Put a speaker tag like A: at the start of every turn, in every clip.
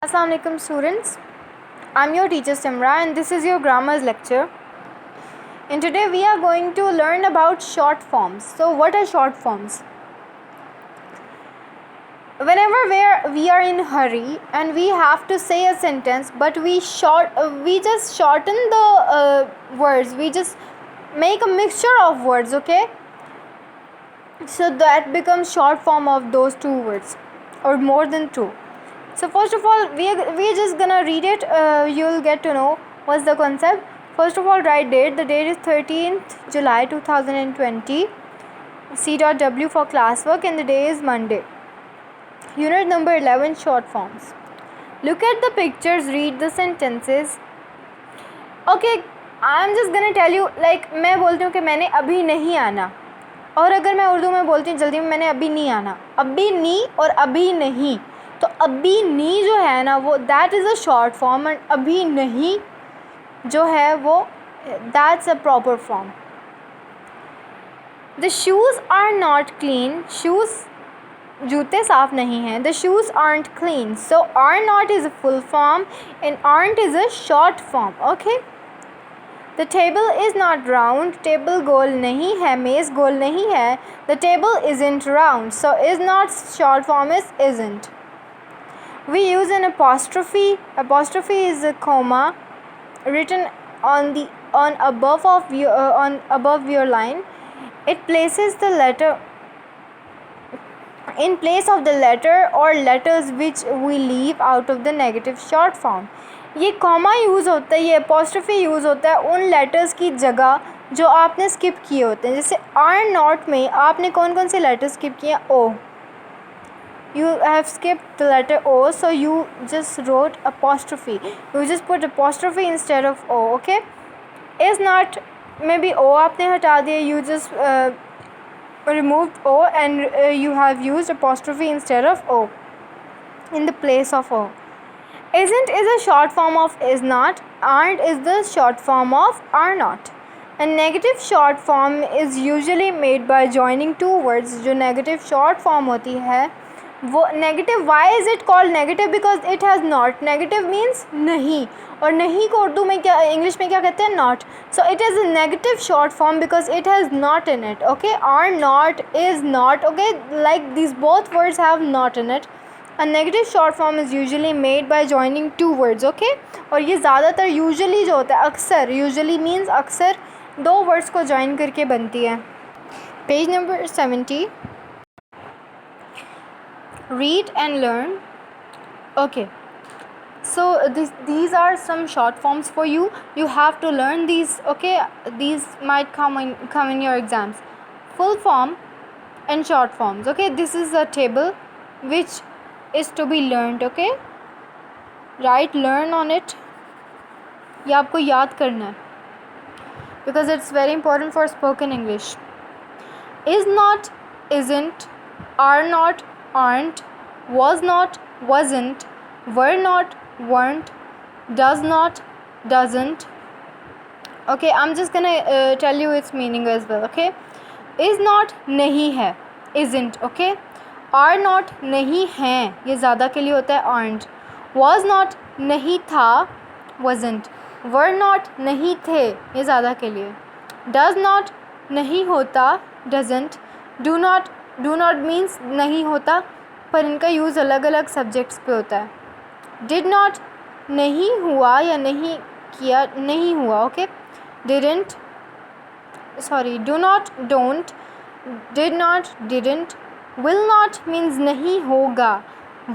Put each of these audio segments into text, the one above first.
A: Assalamu alaikum students. I'm your teacher Simra and this is your grammars lecture. And today we are going to learn about short forms. So what are short forms? Whenever we are in hurry and we have to say a sentence but we just shorten the words. We just make a mixture of words, okay? So that becomes short form of those two words or more than two. So first of all, we're just gonna read it. You'll get to know what's the concept. First of all, write date. The date is 13th July 2020. C.W for classwork and the day is Monday. Unit number 11, short forms. Look at the pictures, read the sentences. Okay, I'm just gonna tell you, like मैं बोलती हूँ कि मैंने अभी नहीं आना, और अगर मैं उर्दू में बोलती हूँ जल्दी में मैंने अभी नहीं आना, अभी नहीं और अभी नहीं, तो अभी नहीं जो है ना वो that is a short form and अभी नहीं जो है वो that's a proper form. The shoes are not clean. Shoes जूते साफ़ नहीं हैं. The shoes aren't clean. So are not is a full form and aren't is a short form. Okay. The table is not round. Table गोल नहीं है. मेज़ गोल नहीं है. The table isn't round. So is not short form is isn't. We use an apostrophe. Apostrophe is a comma written on above your line. It places the letter in place of the letter or letters which we leave out of the negative short form. ये comma use होता है, ये apostrophe use होता है उन letters की जगह जो आपने स्किप किए होते हैं. जैसे आर नॉट में आपने कौन कौन से लेटर स्किप किए? ओ. You have skipped the letter O, so you just wrote apostrophe. You just put apostrophe instead of O, okay? Is not, maybe O आपने हटा दिया, you just removed O and you have used apostrophe instead of O in the place of O. Isn't is a short form of is not. Aren't is the short form of are not. A negative short form is usually made by joining two words. जो negative short form होती है वो negative. Why is it called negative? Because it has not. Negative means नहीं, और नहीं को उर्दू में क्या, इंग्लिश में क्या कहते हैं? Not. So it is a negative short form because it has not in it. Okay. Are not, is not. Okay, like this both words have not in it. A negative short form is usually made by joining two words. Okay. और ये ज़्यादातर usually जो होता है, अक्सर, usually means अक्सर दो words को जॉइन करके बनती है. Page number 70. Read and learn. Okay, so these are some short forms for you. You have to learn these. Okay, these might come in your exams. Full form and short forms. Okay, this is a table which is to be learned. Okay, write learn on it. ये आपको याद करना है because it's very important for spoken English. Is not, isn't, are not, aren't, was not, wasn't, were not, weren't, does not, doesn't. Okay, I'm just gonna tell you its meaning as well. Okay, is not नहीं है, isn't. Okay, are not नहीं हैं, ये ज़्यादा के लिए होता है aren't. was not नहीं था, wasn't. were not नहीं थे, ये ज़्यादा के लिए. does not नहीं होता, doesn't. do not means नहीं होता, पर इनका यूज़ अलग अलग सब्जेक्ट्स पे होता है. did not नहीं हुआ या नहीं किया, नहीं हुआ. Okay. didn't, sorry, do not, don't, did not, didn't. will not means नहीं होगा,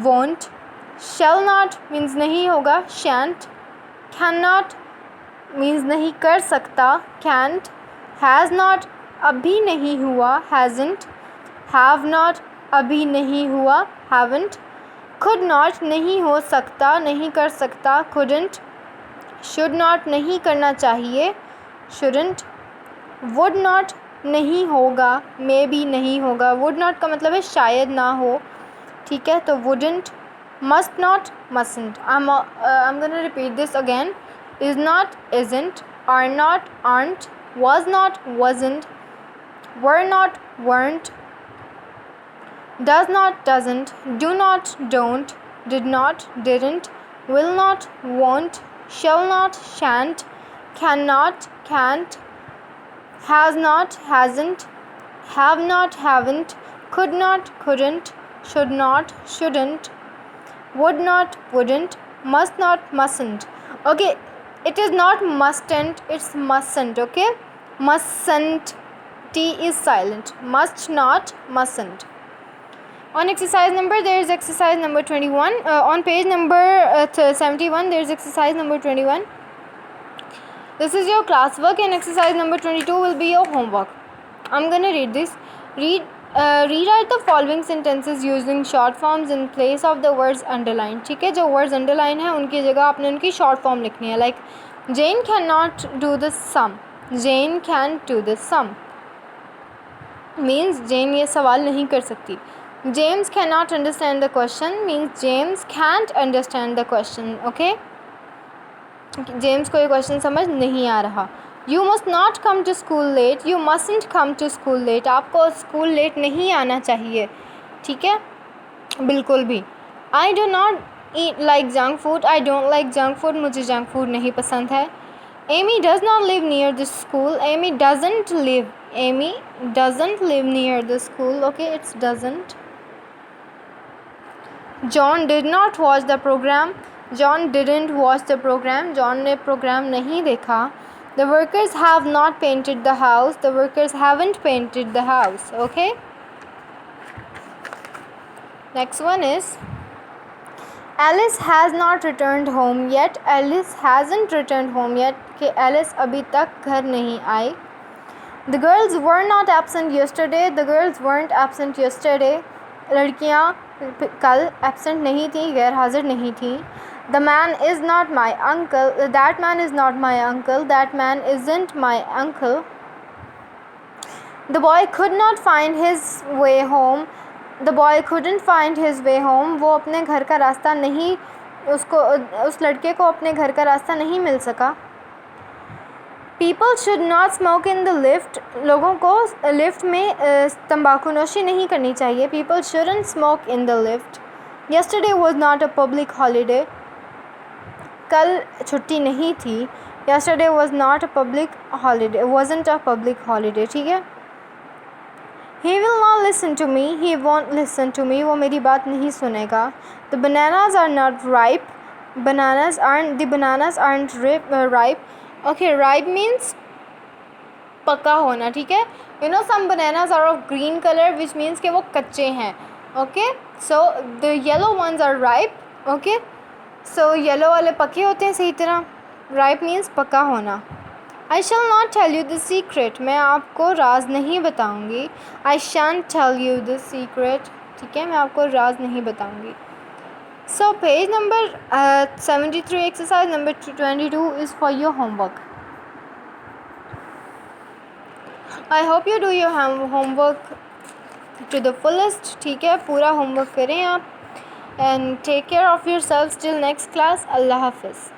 A: won't. shall not means नहीं होगा, shan't. cannot means नहीं कर सकता, can't. has not अभी नहीं हुआ, hasn't. have not अभी नहीं हुआ, haven't. could not नहीं हो सकता, नहीं कर सकता, couldn't. should not नहीं करना चाहिए, shouldn't. would not नहीं होगा, maybe नहीं होगा. would not का मतलब है शायद ना हो, ठीक है, तो wouldn't. must not, mustn't. I'm gonna repeat this again. is not, isn't, are not, aren't, was not, wasn't, were not, weren't, does not, doesn't, do not, don't, did not, didn't, will not, won't, shall not, shan't, cannot, can't, has not, hasn't, have not, haven't, could not, couldn't, should not, shouldn't, would not, wouldn't, must not, mustn't. Okay, it is not mustn't, it's mustn't. Okay, mustn't, T is silent. Must not, mustn't. On exercise number, there is exercise number 21. On page number 71, there is exercise number 21. This is your classwork, and exercise number 22 will be your homework. I'm gonna read this. Rewrite the following sentences using short forms in place of the words underlined. ठीक है, जो words underline है उनकी जगह आपने उनकी short form लिखनी है. Like Jane cannot do the sum. Jane can't do the sum. Means Jane ये सवाल नहीं कर सकती. James cannot understand the question means James can't understand the question. Okay. James को ये question समझ नहीं आ रहा. You must not come to school late. You mustn't come to school late. आपको school late नहीं आना चाहिए. ठीक है, बिल्कुल भी. I do not eat like junk food. I don't like junk food. मुझे junk food नहीं पसंद है. Amy does not live near the school. Amy doesn't live near the school. Okay, it's doesn't. John did not watch the program. John didn't watch the program. John ने program नहीं देखा. The workers have not painted the house. The workers haven't painted the house. Okay. Next one is Alice has not returned home yet. Alice hasn't returned home yet. कि Alice अभी तक घर नहीं आई. The girls were not absent yesterday. The girls weren't absent yesterday. लड़कियाँ कल absent नहीं थी, गैर हाजिर नहीं थी. The man is not my uncle. That man is not my uncle. That man isn't my uncle. The boy could not find his way home. The boy couldn't find his way home. वो अपने घर का रास्ता नहीं, उस लड़के को अपने घर का रास्ता नहीं मिल सका. People should not smoke in the lift. लोगों को लिफ्ट में तंबाकू नोशी नहीं करनी चाहिए. People shouldn't smoke in the lift. Yesterday was not a public holiday. कल छुट्टी नहीं थी. Yesterday was not a public holiday. Wasn't a public holiday. ठीक है. He will not listen to me. He won't listen to me. वो मेरी बात नहीं सुनेगा. The bananas are not ripe. The bananas aren't ripe. Okay, ripe means पका होना. ठीक है. You know some bananas are of green color, which means कि वो कच्चे हैं. Okay, so the yellow ones are ripe. Okay, so yellow वाले पके होते हैं सही तरह. Ripe means पका होना. I shall not tell you the secret. मैं आपको राज नहीं बताऊंगी. I shan't tell you the secret. ठीक है, मैं आपको राज नहीं बताऊंगी. So page number 73, exercise number 22 is for your homework. I hope you do your homework to the fullest. ठीक है, पूरा homework करें आप. And take care of yourselves till next class. Allah Hafiz.